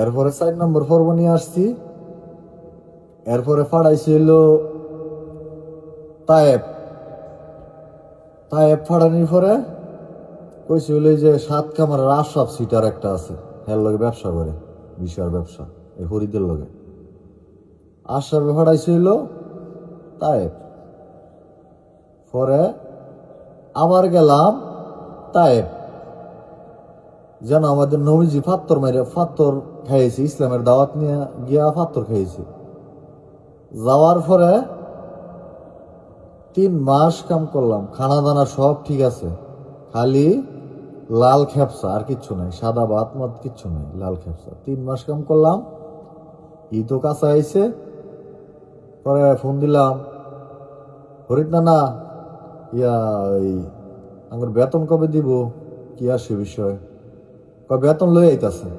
এরপরে 4 নম্বর পর্ব নিয়ে আসছি। এরপরে ফাড়াইছিল তায়েব। ফাড়ানির পরে কইছিল যে 7 কামারের আশরাফ সিটার একটা আছে, হ্যার লগে ব্যবসা করে, বিষয়ের ব্যবসা, এই হরিদের লগে। আশরাফে ফাড়াইছিল তায়েব। পরে আবার গেলাম তায়েব, যেন আমাদের নবীজি ফাত্তর খাইয়েছি, ইসলামের দাওয়াত নিয়ে গিয়া ফাত্তর খাইয়েছি। যাওয়ার পরে 3 মাস কাম করলাম, খানা দানা সব ঠিক আছে, খালি লাল খেপসা, আর কিচ্ছু নাই, সাদা ভাত মত কিচ্ছু নাই, লাল খেপসা। 3 মাস কাম করলাম, ঈদও কাছে আইছে। পরে ফোন দিলাম, হরিত না ইয়া ওই আমার বেতন কবে দিব, কি আসে বিষয়, কবে বেতন লই আইতাছে।